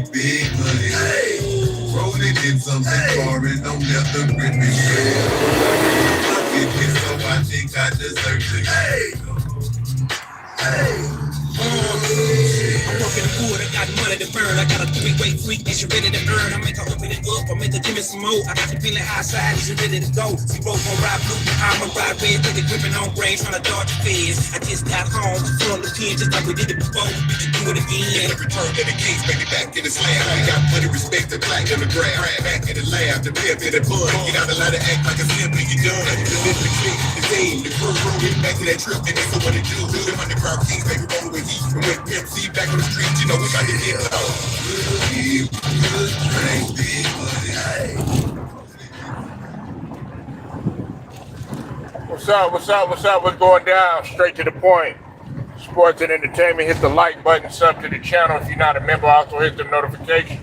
drink big money. Hey, rolling in something foreign, don't let the grip be straight. Pocket it, so I think I deserve it. I'm working the wood, I got money to burn. I got a three-way freak, and she ready to earn. I make her open it up, I make her give me some more. I got the feeling outside, and she ready to go. She broke on ride blue, I'm a ride red, take the gripping on brain, trying to dodge the feds. I just got home, full of pen, just like we did it before. We can do it again. And return to the case, baby, back in the slab. We got money, respect, the black in the grab. Back in the lab, the pimp in the bun. Get out and let it act like a simp and you done. The lift, the click, the team, the crew, get back to that trip, and that's what it do. Them underground kings, baby, roll with heat. And with Pimp C back on the street, you know we got to get low. Good drink, big money. What's up? What's going down? Straight to the point. Sports and entertainment. Hit the like button, sub to the channel. If you're not a member, also hit the notification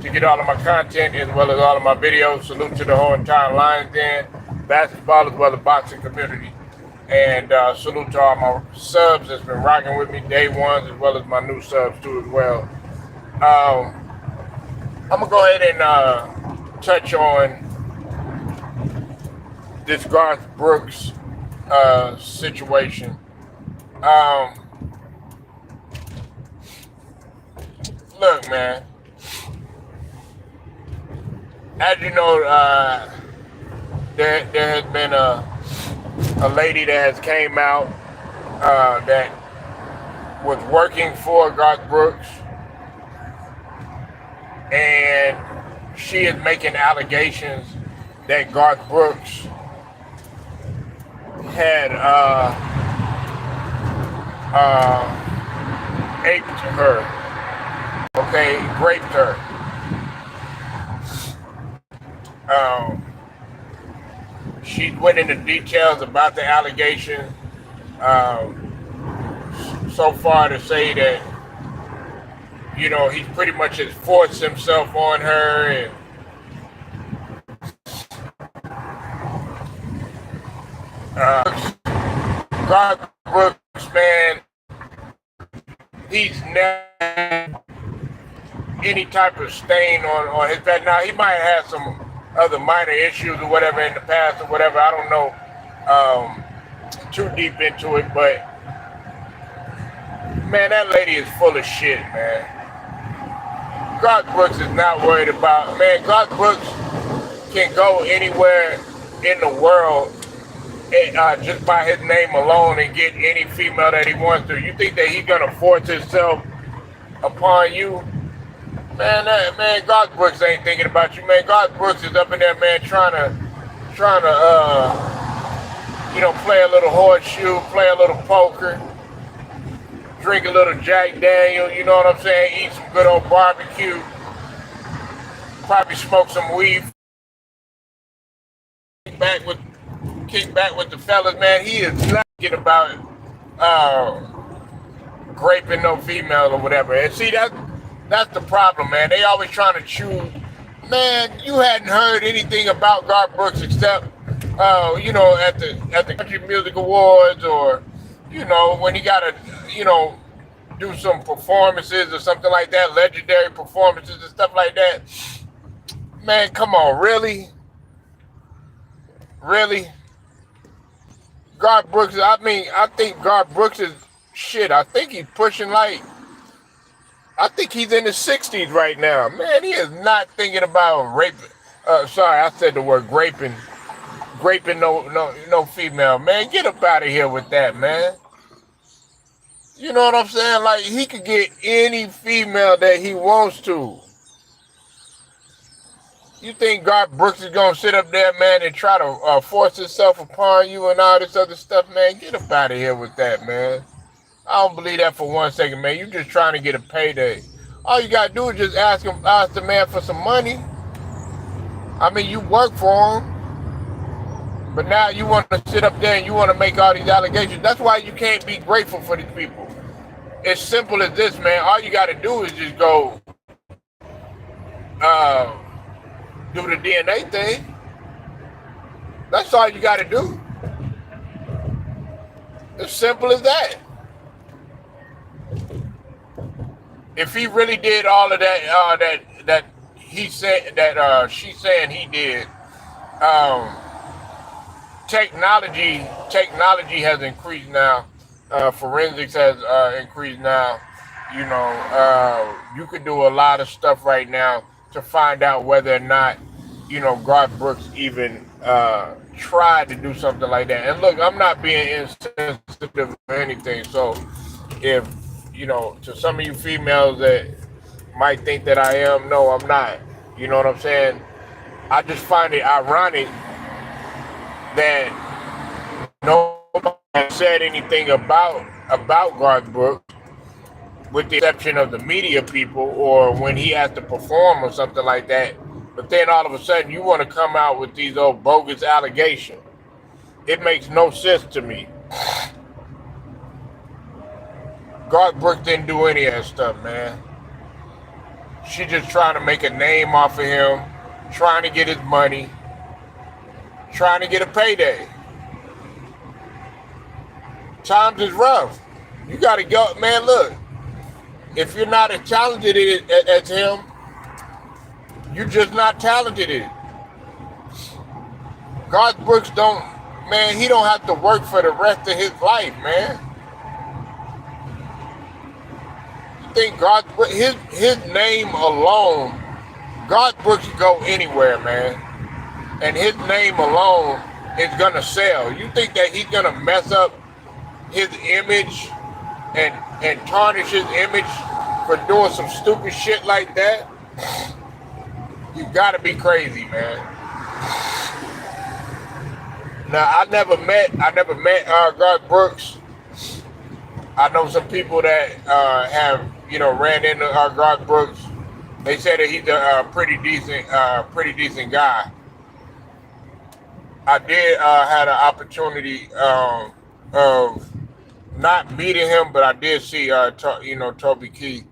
to get all of my content as well as all of my videos. Salute to the whole entire Lions Den, basketball as well as boxing community. And salute to all my subs that's been rocking with me, day ones, as well as my new subs too as well. I'm going to go ahead and touch on this Garth Brooks situation. Look, man. As you know, there has been a lady that has came out that was working for Garth Brooks, and she is making allegations that Garth Brooks had aped her, raped her. She went into details about the allegation, so far to say that, you know, he pretty much has forced himself on her, and Garth Brooks, man, he's never any type of stain on his back. Now, he might have some other minor issues or whatever in the past or whatever. I don't know too deep into it, but man, that lady is full of shit, man. Garth Brooks is not worried about, man, Garth Brooks can go anywhere in the world just by his name alone and get any female that he wants to. You think that he's gonna force himself upon you? Man, Garth Brooks ain't thinking about you, man. Garth Brooks is up in there, man, trying to, you know, play a little horseshoe, play a little poker, drink a little Jack Daniel, you know what I'm saying? Eat some good old barbecue, probably smoke some weed, kick back with the fellas, man. He is not thinking about raping no female or whatever. And see, that's the problem, man. They always trying to choose. Man, you hadn't heard anything about Garth Brooks except, you know, at the Country Music Awards, or, you know, when he got to, you know, do some performances or something like that, legendary performances and stuff like that. Man, come on, really? Really? Garth Brooks, I think Garth Brooks is, shit, I think he's pushing like, I think he's in his 60s right now. Man, he is not thinking about raping. Sorry, I said the word graping no female. Man, get up out of here with that, man. You know what I'm saying? Like, he could get any female that he wants to. You think Garth Brooks is gonna sit up there, man, and try to force himself upon you and all this other stuff, man? Get up out of here with that, man. I don't believe that for 1 second, man. You just trying to get a payday. All you gotta do is just ask the man for some money. I mean, you work for him, but now you want to sit up there and you want to make all these allegations. That's why you can't be grateful for these people. It's simple as this, man. All you gotta do is just go do the DNA thing. That's all you gotta do. It's simple as that. if he really did all of that, that he said that she's saying he did, um, technology has increased now. Forensics has increased now. You could do a lot of stuff right now to find out whether or not Garth Brooks even tried to do something like that. And look, I'm not being insensitive or anything. So if to some of you females that might think that I am, no, I'm not. You know what I'm saying? I just find it ironic that nobody has said anything about Garth Brooks, with the exception of the media people, or when he has to perform or something like that. But then all of a sudden, you want to come out with these old bogus allegations. It makes no sense to me. Garth Brooks didn't do any of that stuff, man. She just trying to make a name off of him, trying to get his money, trying to get a payday. Times is rough. You got to go, man. Look, if you're not as talented as him, you're just not talented in it. Garth Brooks he don't have to work for the rest of his life, man. You think his name alone, Garth Brooks can go anywhere, man, and his name alone is gonna sell. You think that he's gonna mess up his image and tarnish his image for doing some stupid shit like that? You gotta be crazy, man. Now I never met Garth Brooks. I know some people that have ran into Garth Brooks. They said that he's a pretty decent guy. I did had an opportunity of not meeting him, but I did see Toby Keith.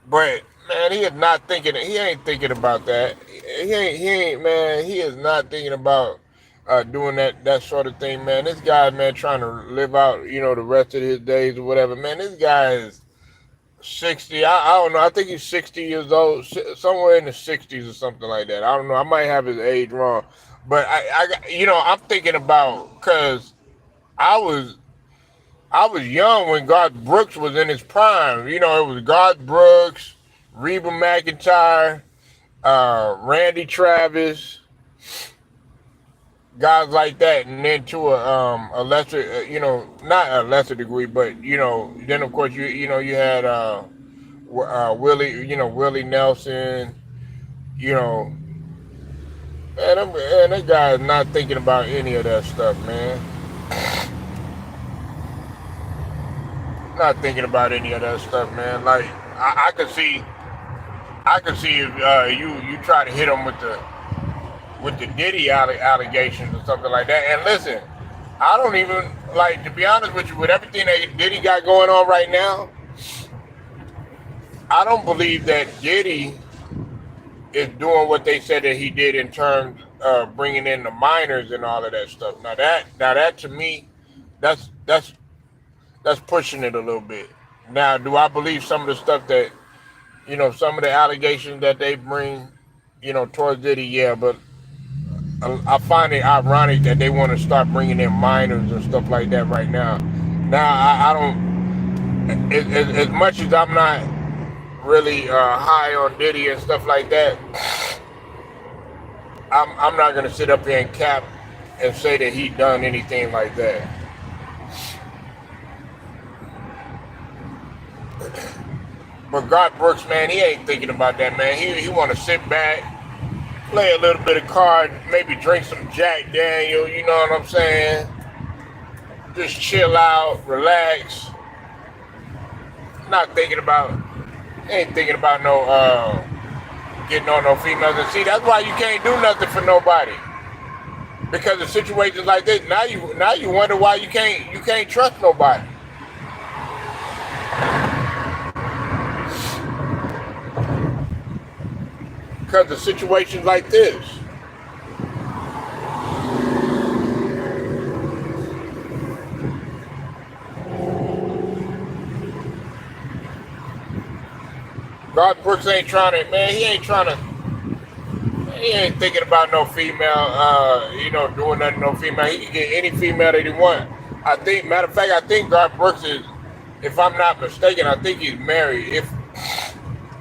But man, he is not thinking. He ain't thinking about that. He ain't. Man, he is not thinking about doing that sort of thing, man. This guy, man, trying to live out, the rest of his days or whatever. Man, this guy is 60. I don't know. I think he's 60 years old, somewhere in the 60s or something like that. I don't know. I might have his age wrong, but I'm thinking about, because I was young when Garth Brooks was in his prime. It was Garth Brooks, Reba McEntire, Randy Travis, guys like that, and then to a lesser, not a lesser degree, but then of course you had Willie Nelson, man, that guy is not thinking about any of that stuff, man. Not thinking about any of that stuff, man. Like I could see if you try to hit him with the Diddy allegations or something like that. And listen, I don't even to be honest with you, with everything that Diddy got going on right now, I don't believe that Diddy is doing what they said that he did in terms of bringing in the minors and all of that stuff. Now that to me, that's pushing it a little bit. Now, do I believe some of the stuff that, some of the allegations that they bring, towards Diddy? Yeah, but I find it ironic that they want to start bringing in minors and stuff like that right now. Now, I don't, as much as I'm not really high on Diddy and stuff like that, I'm not going to sit up here and cap and say that he done anything like that. But Garth Brooks, man, he ain't thinking about that, man. He want to sit back, play a little bit of card, maybe drink some Jack Daniel, you know what I'm saying? Just chill out, relax. Ain't thinking about no getting on no females. And see, that's why you can't do nothing for nobody. Because of situations like this, now you wonder why you can't trust nobody. Because of situations like this. Garth Brooks ain't trying to, man. He ain't trying to. He ain't thinking about no female. Doing nothing to no female. He can get any female that he want. I think. Matter of fact, I think Garth Brooks is. If I'm not mistaken, I think he's married. If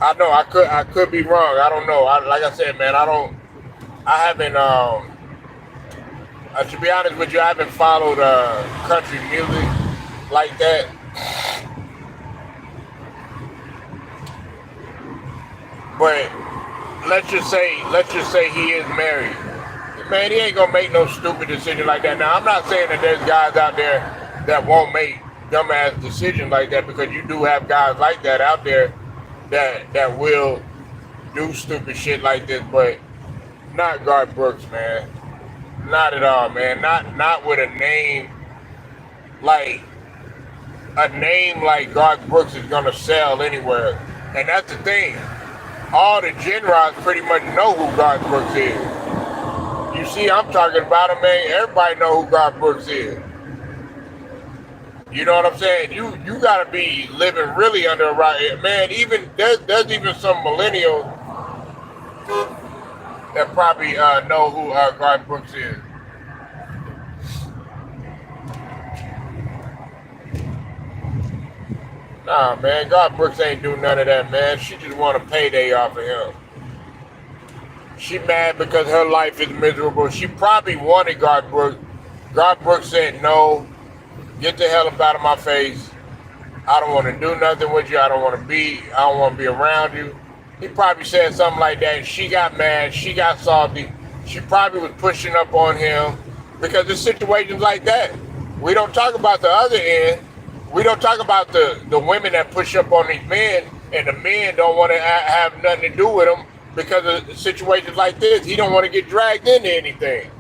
I know, I could be wrong. I don't know. Like I said, man, I don't. I haven't. To be honest with you, I haven't followed country music like that. But let's just say he is married. Man, he ain't gonna make no stupid decision like that. Now, I'm not saying that there's guys out there that won't make dumbass decisions like that, because you do have guys like that out there that will do stupid shit like this, but not Garth Brooks, man. Not at all, man. Not with like a name like Garth Brooks is gonna sell anywhere. And that's the thing. All the Gen Rods pretty much know who Garth Brooks is. You see, I'm talking about him, man. Everybody know who Garth Brooks is. You know what I'm saying? You gotta be living really under a rock, man. Even there's even some millennials that probably know who Garth Brooks is. Nah, man, Garth Brooks ain't do none of that, man. She just want a payday off of him. She mad because her life is miserable. She probably wanted Garth Brooks. Garth Brooks said, no, get the hell up out of my face. I don't want to do nothing with you. I don't want to be around you. He probably said something like that, and she got mad. She got salty. She probably was pushing up on him because there's situations like that. We don't talk about the other end. We don't talk about the women that push up on these men, and the men don't want to have nothing to do with them because of situations like this. He don't want to get dragged into anything.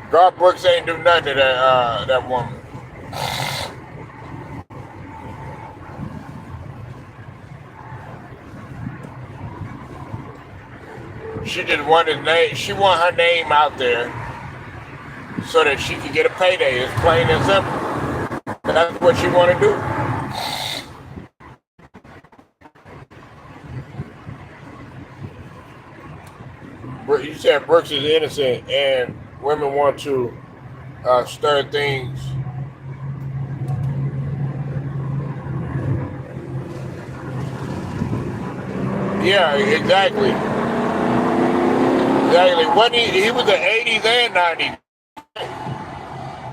Garth Brooks ain't do nothing to that woman. She just wanted his name. She want her name out there so that she can get a payday. It's plain and simple. That's what she want to do. You said Brooks is innocent, and women want to stir things. Yeah, exactly. Exactly. When he was the 80s and 90s.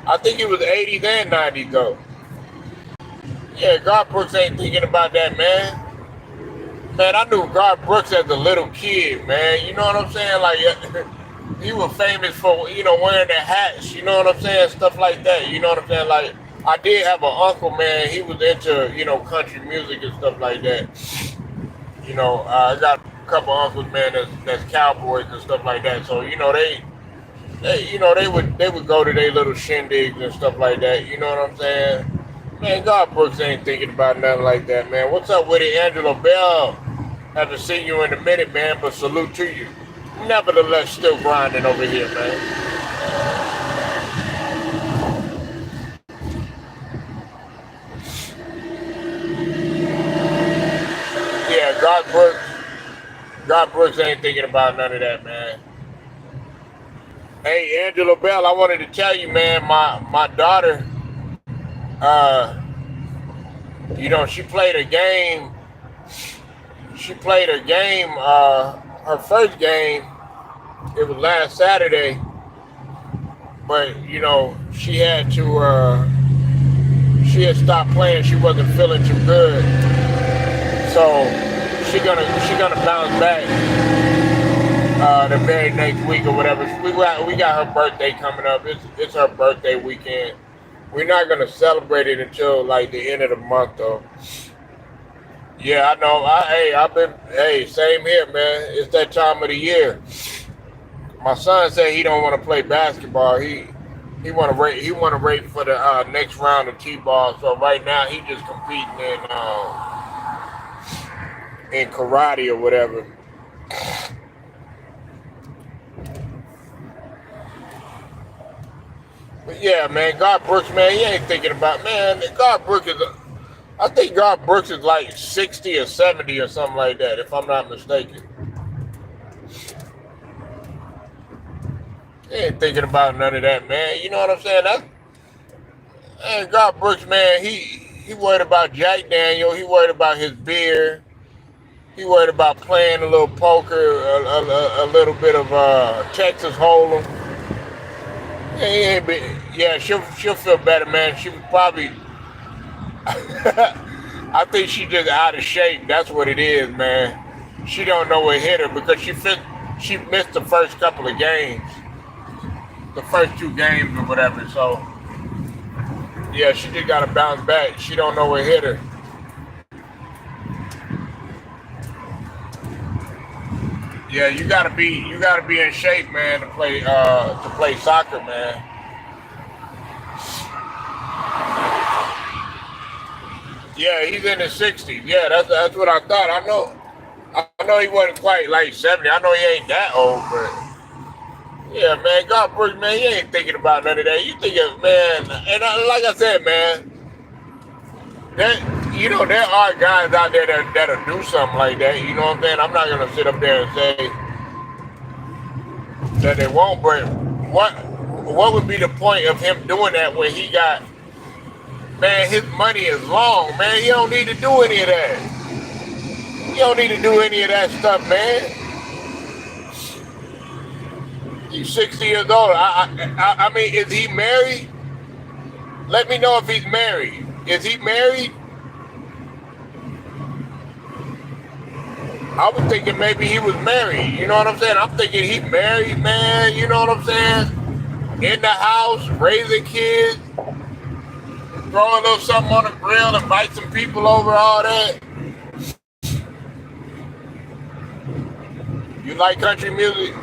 I think he was 80s and 90s though. Yeah, Garth Brooks ain't thinking about that, man. Man, I knew Garth Brooks as a little kid, man. You know what I'm saying? Like, he was famous for, wearing the hats. You know what I'm saying? Stuff like that. You know what I'm saying? Like, I did have an uncle, man. He was into, country music and stuff like that. I got a couple uncles, man, that's cowboys and stuff like that. So, they would go to their little shindigs and stuff like that. You know what I'm saying? Man, Garth Brooks ain't thinking about nothing like that, man. What's up with it, Angela Bell? Haven't seen you in a minute, man, but salute to you. Nevertheless, still grinding over here, man. Yeah, Garth Brooks ain't thinking about none of that, man. Hey, Angela Bell, I wanted to tell you, man, my daughter, she played a game. She played her game, her first game. It was last Saturday, but she had to. She had stopped playing. She wasn't feeling too good, so she gonna bounce back the very next week or whatever. We got her birthday coming up. It's her birthday weekend. We're not gonna celebrate it until like the end of the month, though. Yeah, I know. Same here, man. It's that time of the year. My son said he don't want to play basketball. He want to wait for the next round of t-ball. So right now he just competing in karate or whatever. But yeah, man, Garth Brooks, man, he ain't thinking about, man. Garth Brooks is, I think Garth Brooks is like 60 or 70 or something like that, if I'm not mistaken. He ain't thinking about none of that, man. You know what I'm saying? That's, man, Garth Brooks, man, he worried about Jack Daniel. He worried about his beer. He worried about playing a little poker, a little bit of Texas Hold'em. Yeah, he ain't be, yeah, she'll feel better, man. She was probably, I think she just out of shape. That's what it is, man. She don't know what hit her because she missed the first couple of games, the first two games or whatever. So yeah, she just got to bounce back. She don't know what hit her. Yeah, you gotta be in shape, man, to play soccer, man. Yeah, he's in his 60s. Yeah, that's what I thought. I know he wasn't quite like 70. I know he ain't that old, but yeah, man, God Brooks, man, he ain't thinking about none of that. You thinking, man, and like I said, man, there are guys out there that'll do something like that. You know what I'm saying? I'm not gonna sit up there and say that they won't, but what would be the point of him doing that when he got, man, his money is long, man. He don't need to do any of that. He don't need to do any of that stuff, man. He's 60 years old. I mean, is he married? Let me know if he's married. Is he married? I was thinking maybe he was married. You know what I'm saying? I'm thinking he married, man. You know what I'm saying? In the house, raising kids, throw a little something on the grill, invite some people over, all that. You like country music?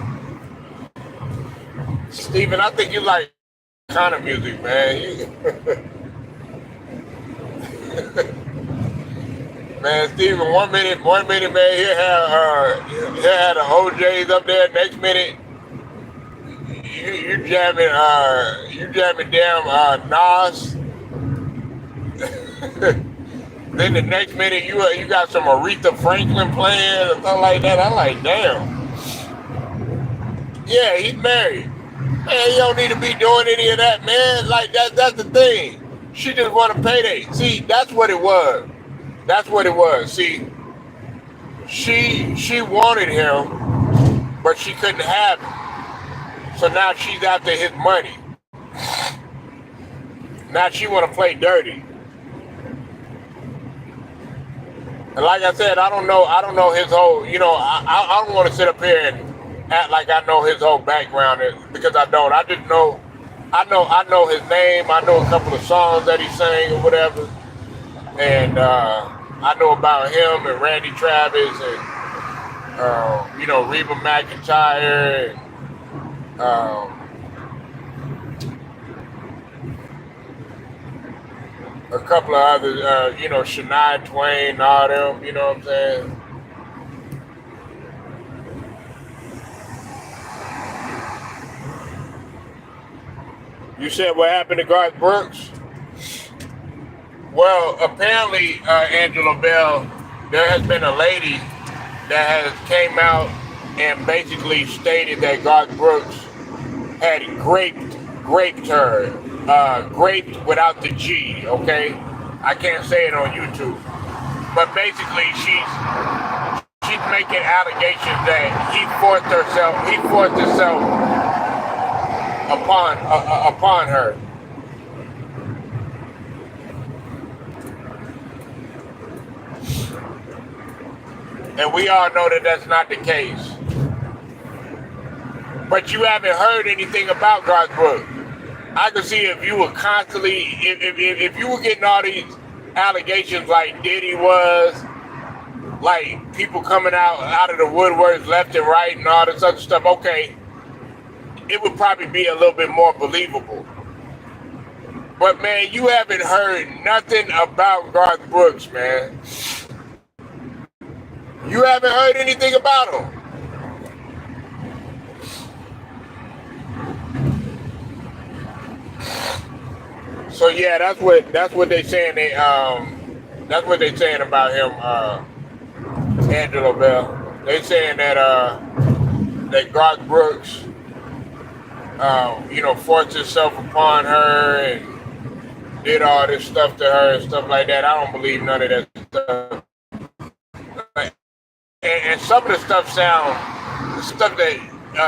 Steven, I think you like kind of music, man. Man, Steven, one minute, man, he had the OJs up there. Next minute, you jamming damn Nas. Then the next minute, you got some Aretha Franklin playing or something like that. I'm like, damn. Yeah, he's married. Man, you don't need to be doing any of that, man. Like that's the thing. She just want a payday. See, that's what it was. That's what it was. See, she wanted him, but she couldn't have him. So now she's after his money. Now she want to play dirty. And like I said, I don't know his whole, I don't want to sit up here and act like I know his whole background because I don't. I just know, I know his name. I know a couple of songs that he sang or whatever. And I know about him and Randy Travis and, Reba McEntire and, a couple of others, Shania Twain, all them, you know what I'm saying? You said what happened to Garth Brooks? Well, apparently, Angela Bell, there has been a lady that has came out and basically stated that Garth Brooks had raped her, raped without the G. Okay, I can't say it on YouTube, but basically she's making allegations that he forced himself upon her. And we all know that that's not the case. But you haven't heard anything about Garth Brooks. I could see if you were constantly, if you were getting all these allegations like Diddy was, like people coming out of the woodworks left and right and all this other stuff, okay, it would probably be a little bit more believable. But man, you haven't heard nothing about Garth Brooks, man. You haven't heard anything about him. So yeah, that's what they saying. That's what they saying about him, Angelo Bell. They saying that Garth Brooks, forced himself upon her and did all this stuff to her and stuff like that. I don't believe none of that stuff. And some of the stuff that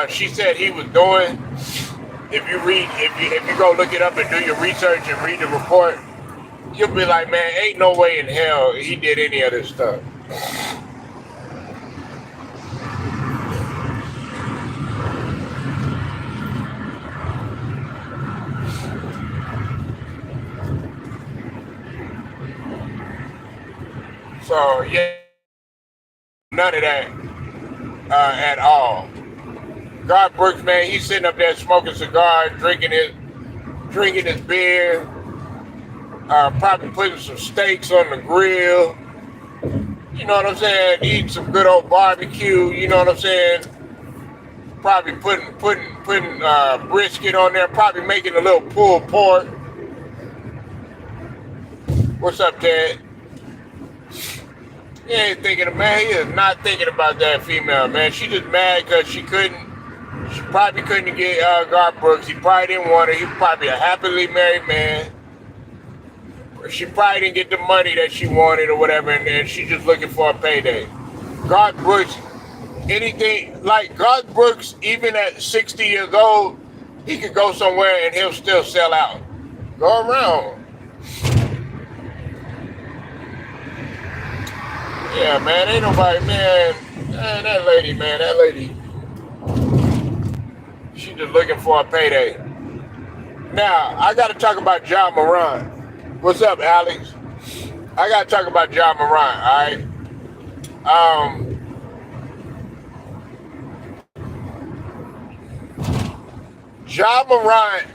she said he was doing. If you go look it up and do your research and read the report, you'll be like, man, ain't no way in hell he did any of this stuff. So yeah, none of that at all. Garth Brooks, man, he's sitting up there smoking cigars, drinking his beer, probably putting some steaks on the grill. You know what I'm saying? Eating some good old barbecue. You know what I'm saying? Probably putting brisket on there. Probably making a little pulled pork. What's up, Ted? He ain't thinking, man. He is not thinking about that female, man. She just mad because she probably couldn't get Garth Brooks. He probably didn't want her. He was probably a happily married man. She probably didn't get the money that she wanted or whatever, and she's just looking for a payday. Garth Brooks, Garth Brooks, even at 60 years old, he could go somewhere and he'll still sell out. Go around. Yeah, man, ain't nobody, man, that lady, she just looking for a payday. Now, I got to talk about Ja Morant. What's up, Alex? I got to talk about Ja Morant, all right? Ja Morant,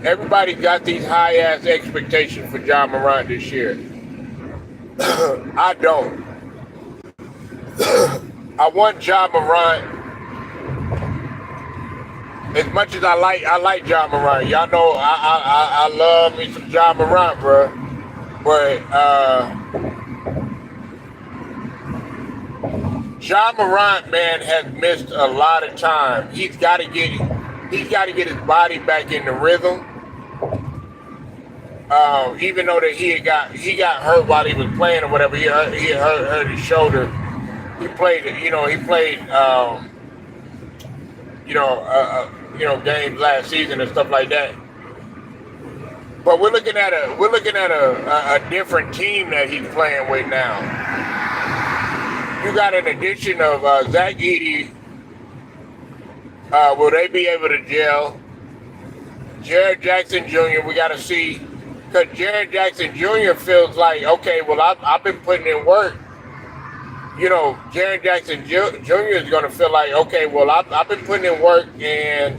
everybody got these high-ass expectations for Ja Morant this year. I don't. I want Ja Morant. As much as I like Ja Morant. Y'all know I love me some Ja Morant, bro. But Ja Morant, man, has missed a lot of time. He's got to get his body back in the rhythm. Even though that he got hurt while he was playing or whatever, he hurt his shoulder. He played games last season and stuff like that. But we're looking at a different team that he's playing with now. You got an addition of Zach Edey. Will they be able to gel? Jared Jackson Jr. We got to see, because Jared Jackson Jr. feels like, okay, well, I've been putting in work. Jared Jackson Jr. is going to feel like, okay, well, I've been putting in work, and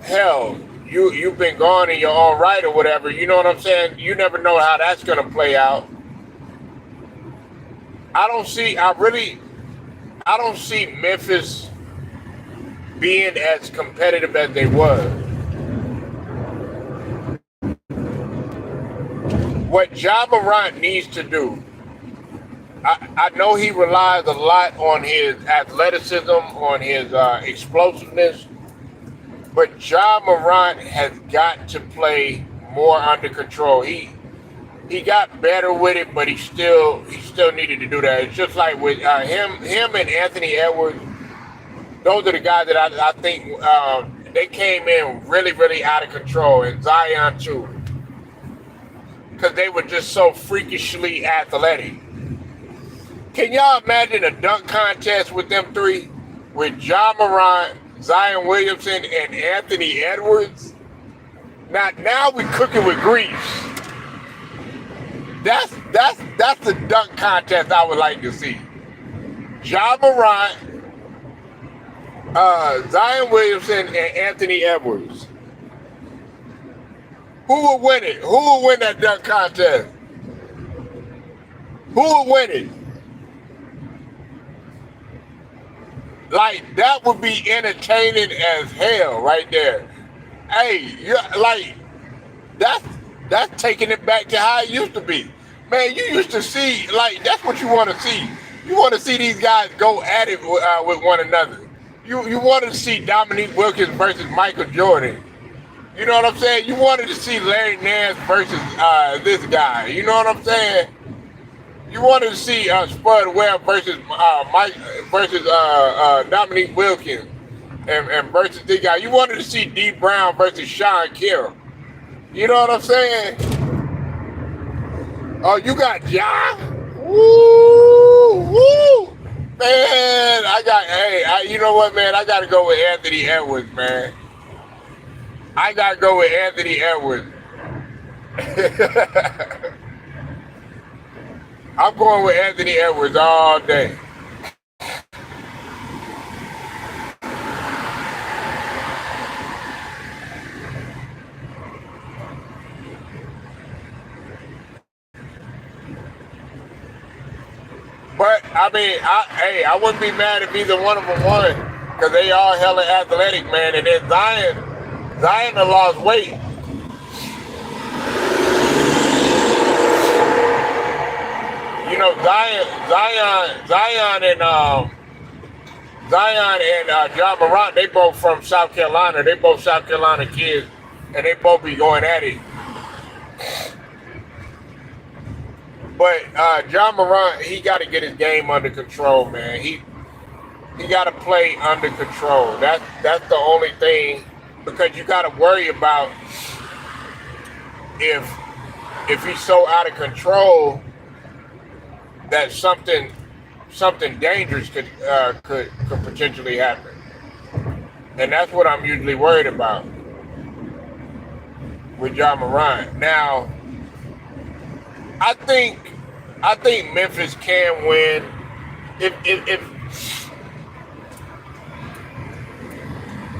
hell, you've been gone and you're all right or whatever. You know what I'm saying? You never know how that's going to play out. I don't see Memphis being as competitive as they were. What Ja Morant needs to do, I know he relies a lot on his athleticism, on his explosiveness, but Ja Morant has got to play more under control. He got better with it, but he still needed to do that. It's just like with him and Anthony Edwards. Those are the guys that I think they came in really, really out of control, and Zion too, because they were just so freakishly athletic. Can y'all imagine a dunk contest with them three? With Ja Morant, Zion Williamson, and Anthony Edwards? Now we cooking with grease. That's the dunk contest I would like to see. Ja Morant, Zion Williamson, and Anthony Edwards. Who will win it? Who will win that dunk contest? Who will win it? Like, that would be entertaining as hell right there. Hey, you like that's that's taking it back to how it used to be. Man, you used to see like that's what you want to see. You want to see these guys go at it with one another. You wanted to see Dominique Wilkins versus Michael Jordan. You know what I'm saying? You wanted to see Larry Nance versus this guy. You know what I'm saying? You wanted to see Spud Webb versus Mike versus Dominique Wilkins and versus this guy. You wanted to see D Brown versus Sean Carroll. You know what I'm saying? Oh, you got Ja? Woo, woo, man! You know what, man? I gotta go with Anthony Edwards, man. I gotta go with Anthony Edwards. I'm going with Anthony Edwards all day. But I mean, I wouldn't be mad if either one of them won, because they all hella athletic, man. And then Zion done lost weight. You know, Zion and John Morant, they both from South Carolina. They both South Carolina kids, and they both be going at it. But John Morant, he got to get his game under control, man. He got to play under control. That's the only thing, because you got to worry about if he's so out of control that something dangerous could potentially happen, and that's what I'm usually worried about with John Morant. Now, I think Memphis can win if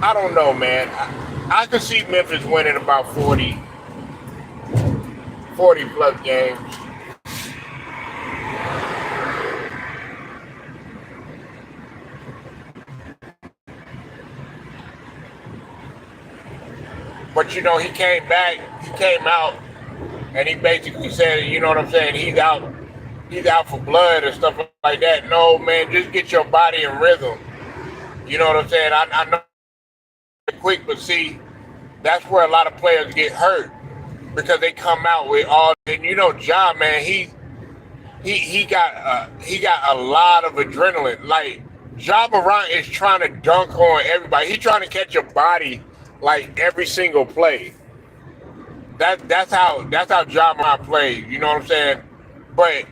I don't know, man. I could see Memphis winning about 40 plus games. But you know, he came out, and he basically said, you know what I'm saying, he's out for blood and stuff like that. No, man, just get your body in rhythm. You know what I'm saying? I know it's quick, but see, that's where a lot of players get hurt, because they come out with all, and you know, Ja, man, he got a lot of adrenaline. Like, Ja Morant is trying to dunk on everybody. He's trying to catch your body like every single play. That's how Ja Morant plays. You know what I'm saying? But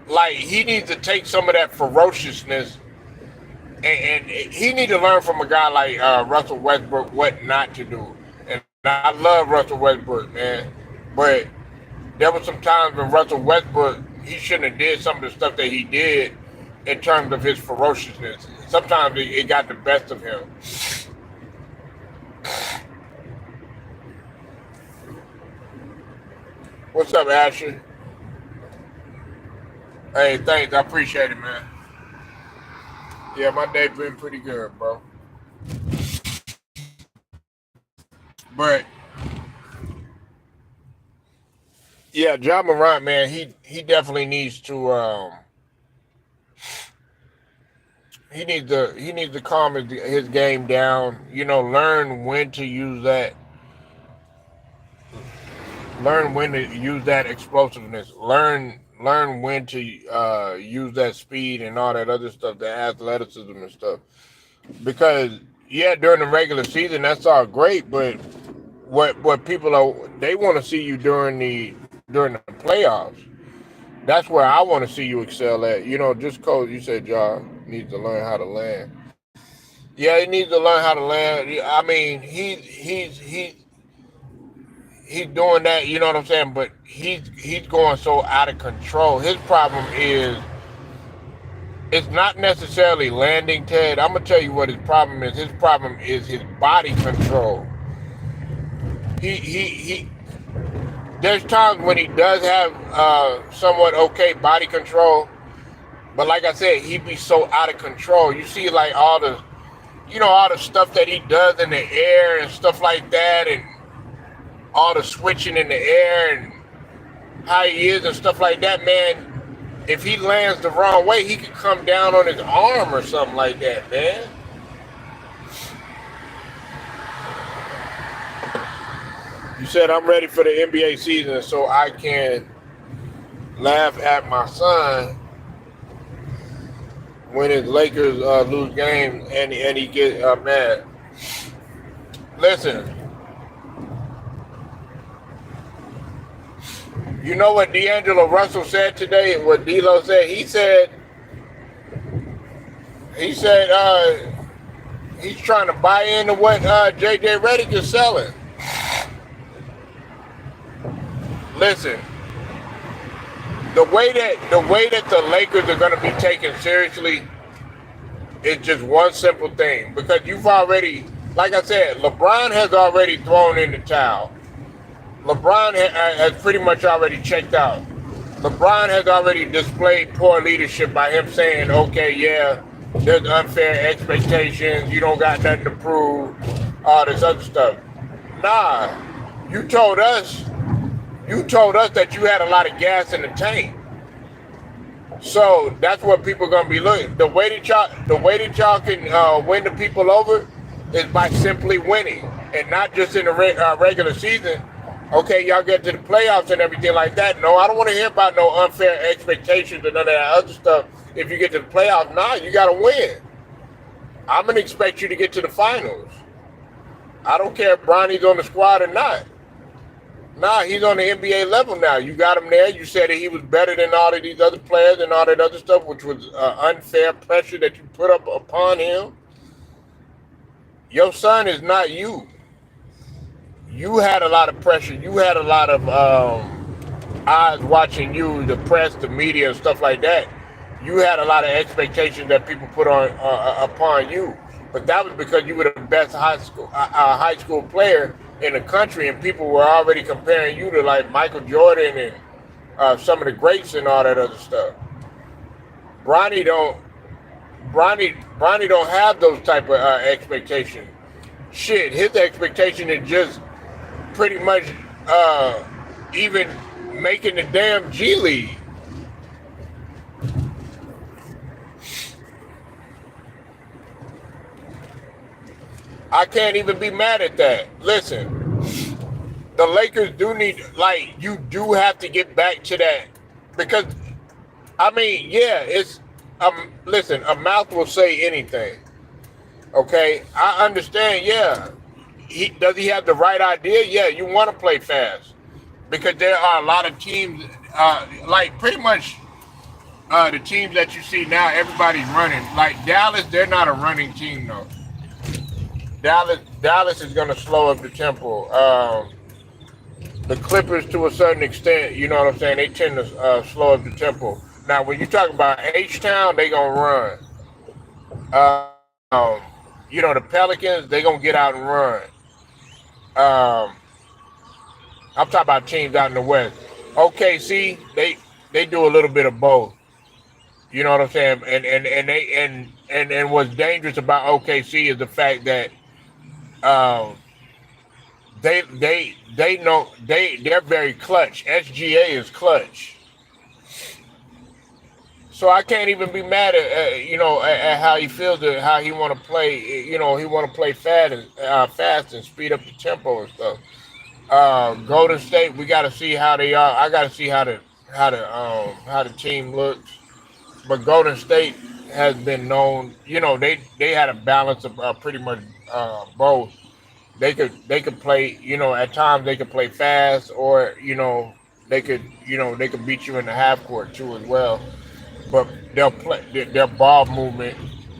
like, he needs to take some of that ferociousness, and he needs to learn from a guy like Russell Westbrook what not to do. And I love Russell Westbrook, man, but there were some times when Russell Westbrook, he shouldn't have did some of the stuff that he did in terms of his ferociousness. Sometimes it got the best of him. What's up, Asher? Hey, thanks. I appreciate it, man. Yeah, my day been pretty good, bro. But yeah, John Morant, man, he definitely needs to he needs to calm his game down. You know, learn when to use that. Learn when to use that explosiveness. Learn when to use that speed and all that other stuff, the athleticism and stuff. Because yeah, during the regular season, that's all great, but what people they want to see you during the playoffs. That's where I want to see you excel at. You know, just cause you said John needs to learn how to land. Yeah, he needs to learn how to land. I mean, he's doing that. You know what I'm saying? But he's going so out of control. His problem is, it's not necessarily landing, Ted. I'm gonna tell you what his problem is. His problem is his body control. He there's times when he does have somewhat okay body control, but like I said, he be so out of control. You see, like all all the stuff that he does in the air and stuff like that, and all the switching in the air and how he is and stuff like that, man. If he lands the wrong way, he could come down on his arm or something like that, man. You said I'm ready for the NBA season so I can laugh at my son when his Lakers lose games and he get mad. Listen, you know what D'Angelo Russell said today? What D'Lo said? He said he's trying to buy into what JJ Redick is selling. Listen, the way that the Lakers are going to be taken seriously is just one simple thing. Because you've already, like I said, LeBron has already thrown in the towel. LeBron has pretty much already checked out. LeBron has already displayed poor leadership by him saying, okay, yeah, there's unfair expectations, you don't got nothing to prove, all this other stuff. Nah, you told us that you had a lot of gas in the tank. So that's what people are gonna be looking. The way that y'all can win the people over is by simply winning, and not just in the regular season. Okay, y'all get to the playoffs and everything like that. No, I don't want to hear about no unfair expectations and none of that other stuff. If you get to the playoffs, nah, you gotta win. I'm gonna expect you to get to the finals. I don't care if Bronny's on the squad or not. Nah, he's on the NBA level now. You got him there. You said that he was better than all of these other players and all that other stuff, which was unfair pressure that you put up upon him. Your son is not you. You had a lot of pressure. You had a lot of eyes watching you, the press, the media, and stuff like that. You had a lot of expectations that people put on upon you, but that was because you were the best high school player in the country, and people were already comparing you to like Michael Jordan and some of the greats and all that other stuff. Bronny don't Bronny don't have those type of expectations. Shit, his expectation is just pretty much even making the damn G League. I can't even be mad at that. Listen, the Lakers do need, like, you do have to get back to that. Because, I mean, yeah, it's, listen, a mouth will say anything. Okay? I understand, yeah. Does he have the right idea? Yeah, you want to play fast. Because there are a lot of teams, like, pretty much the teams that you see now, everybody's running. Like, Dallas, they're not a running team, though. Dallas is going to slow up the tempo. The Clippers, to a certain extent, you know what I'm saying, they tend to slow up the tempo. Now, when you talk about H-Town, they going to run. The Pelicans, they going to get out and run. I'm talking about teams out in the West. OKC, they do a little bit of both. You know what I'm saying? And what's dangerous about OKC is the fact that they know they're very clutch. SGA is clutch. So I can't even be mad at how he feels, how he want to play. He want to play fast and speed up the tempo and stuff. Golden State, we got to see how they are. I got to see how the team looks. But Golden State has been known. They had a balance of pretty much both. They could play. At times they could play fast, or they could beat you in the half court too as well. But they'll play their ball movement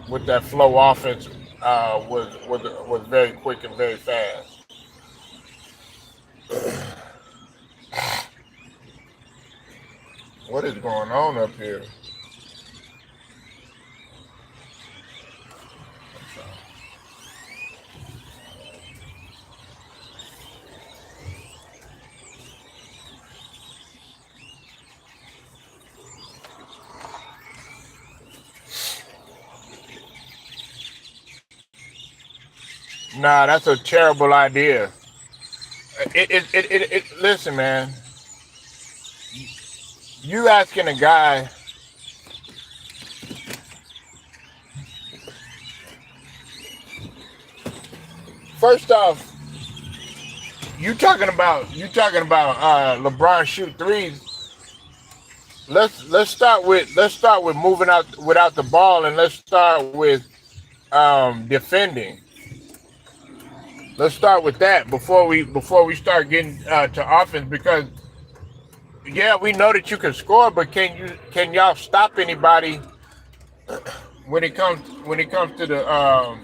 with that flow offense was very quick and very fast. What is going on up here? Nah, that's a terrible idea. Listen, man. You asking a guy. First off, you talking about LeBron shoot threes. Let's start with moving out without the ball, and let's start with defending. Let's start with that before we start getting to offense, because yeah, we know that you can score, but can y'all stop anybody when it comes to the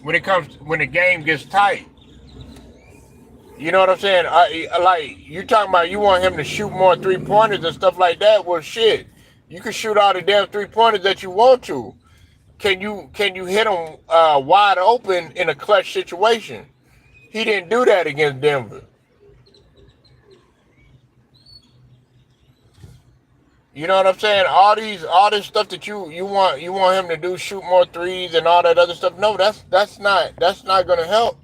when the game gets tight? You know what I'm saying? Like you talking about, you want him to shoot more 3 pointers and stuff like that. Well, shit, you can shoot all the damn 3 pointers that you want to. Can you hit him wide open in a clutch situation? He didn't do that against Denver. You know what I'm saying? All this stuff that you want him to do, shoot more threes and all that other stuff. No, that's not gonna help.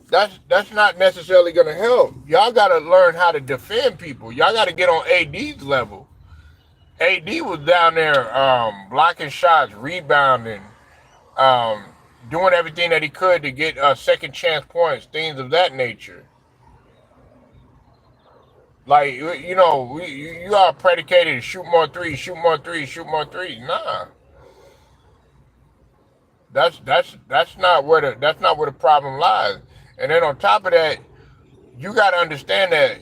That's not necessarily gonna help. Y'all gotta learn how to defend people. Y'all gotta get on AD's level. AD was down there blocking shots, rebounding, um, doing everything that he could to get second chance points, things of that nature. Like you are predicated to shoot more threes, shoot more threes, shoot more threes. Nah, that's not where the problem lies. And then on top of that, you got to understand that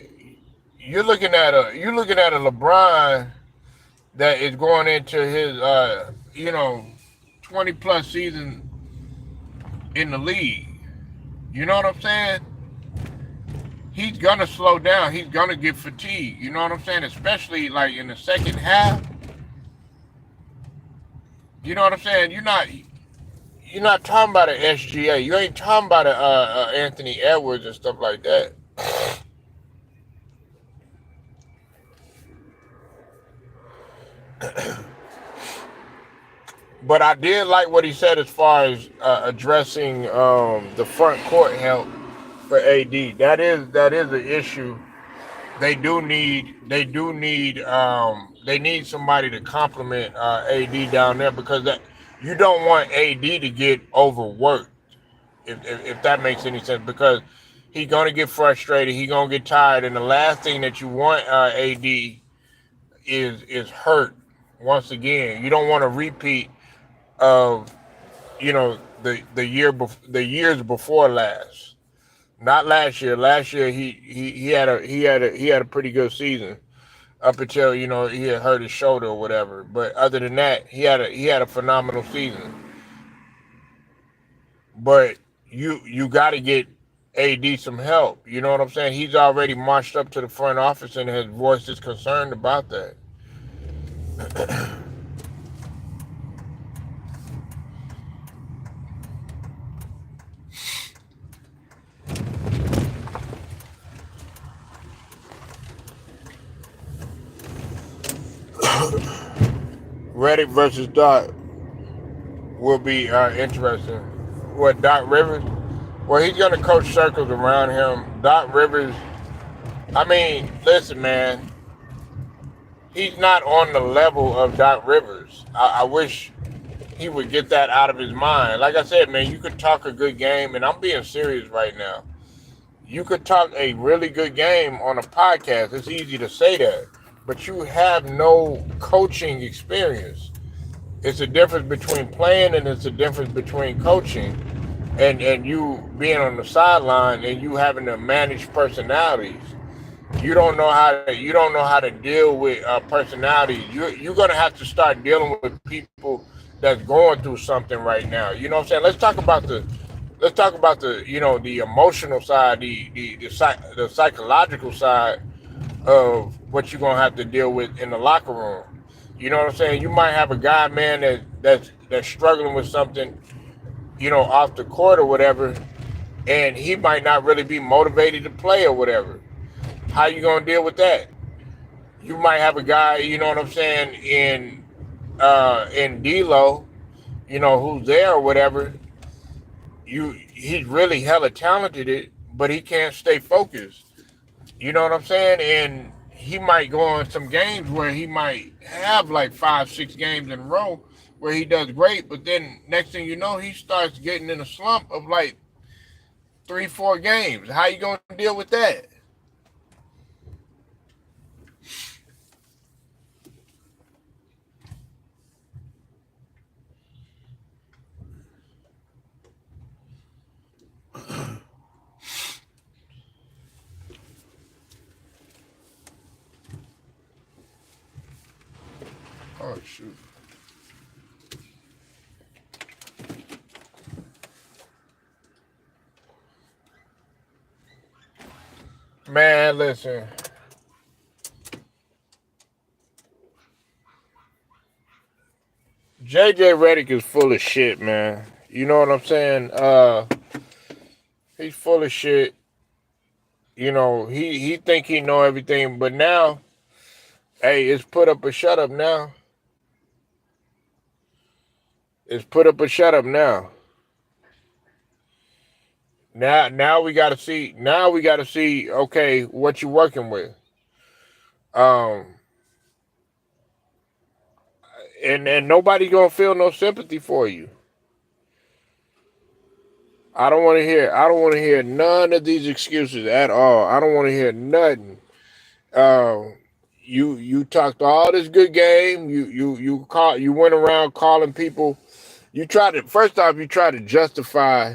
you're looking at a LeBron that is going into his 20 plus season in the league. You know what I'm saying? He's gonna slow down. He's gonna get fatigued. You know what I'm saying? Especially like in the second half. You know what I'm saying? You're not talking about an SGA. You ain't talking about a Anthony Edwards and stuff like that. But I did like what he said as far as addressing the front court help for AD. That is an issue. They need somebody to complement AD down there, because that you don't want AD to get overworked, if that makes any sense, because he's gonna get frustrated, he's gonna get tired, and the last thing that you want AD is hurt once again. You don't want a repeat of the years before last. Not last year. Last year he had a pretty good season up until he had hurt his shoulder or whatever. But other than that, he had a phenomenal season. But you got to get AD some help. You know what I'm saying? He's already marched up to the front office and has voiced his concern about that. Reddick versus Doc will be interesting. What, Doc Rivers? Well, he's going to coach circles around him. Doc Rivers, I mean, listen, man, he's not on the level of Doc Rivers. I wish he would get that out of his mind. Like I said, man, you could talk a good game, and I'm being serious right now. You could talk a really good game on a podcast. It's easy to say that, but you have no coaching experience. It's a difference between playing and it's a difference between coaching, and you being on the sideline and you having to manage personalities. You don't know how to deal with personalities. You're gonna have to start dealing with people that's going through something right now. You know what I'm saying? Let's talk about the the emotional side, the psychological side of what you're gonna have to deal with in the locker room. You know what I'm saying? You might have a guy, man, that's struggling with something, off the court or whatever, and he might not really be motivated to play or whatever. How you gonna deal with that? You might have a guy, you know what I'm saying, in D'Lo, who's there or whatever. he's really hella talented, but he can't stay focused. You know what I'm saying? And he might go on some games where he might have like 5, 6 games in a row where he does great, but then next thing you know, he starts getting in a slump of like 3, 4 games. How you gonna deal with that? Oh shoot. Man, listen. JJ Redick is full of shit, man. You know what I'm saying? He's full of shit. You know, he think he know everything, but now, hey, it's put up or shut up now. It's put up or shut up now. Now we gotta see. Now we gotta see. Okay, what you working with? Um, and nobody gonna feel no sympathy for you. I don't want to hear. I don't want to hear none of these excuses at all. I don't want to hear nothing. Uh, you talked all this good game. You went around calling people. You tried to first off. You tried to justify.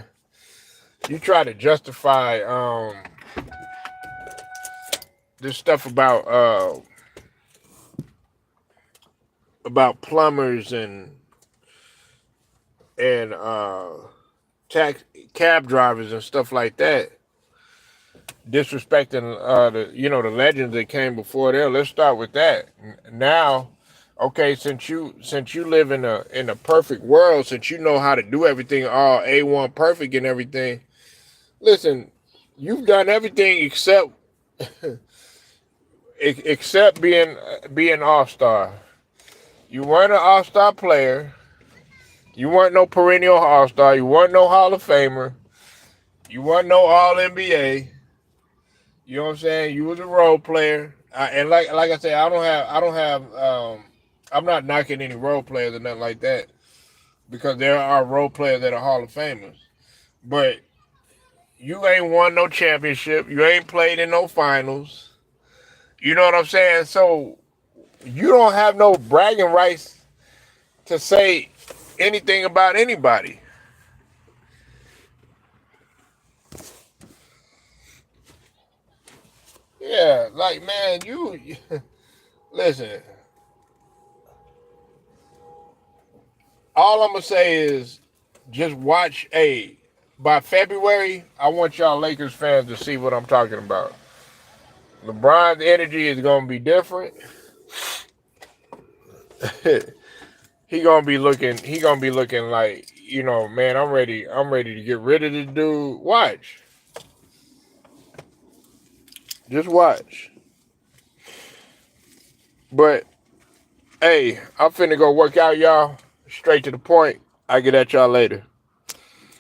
You tried to justify this stuff about plumbers and tax cab drivers and stuff like that, disrespecting the legends that came before there. Let's start with that. Now, okay, since you live in a perfect world, since you know how to do everything all A1 perfect and everything, listen, you've done everything except being all-star. You weren't an all-star player. You weren't no perennial all-star. You weren't no Hall of Famer. You weren't no All-NBA. You know what I'm saying? You was a role player. And like I said, I'm not knocking any role players or nothing like that, because there are role players that are Hall of Famers. But you ain't won no championship. You ain't played in no finals. You know what I'm saying? So you don't have no bragging rights to say anything about anybody. Yeah, like, man, you listen. All I'm gonna say is just watch. By February, I want y'all Lakers fans to see what I'm talking about. LeBron's energy is gonna be different. He gonna be looking. He gonna be looking like, man. I'm ready. I'm ready to get rid of this dude. Watch. Just watch. But hey, I'm finna go work out, y'all. Straight to the point. I get at y'all later.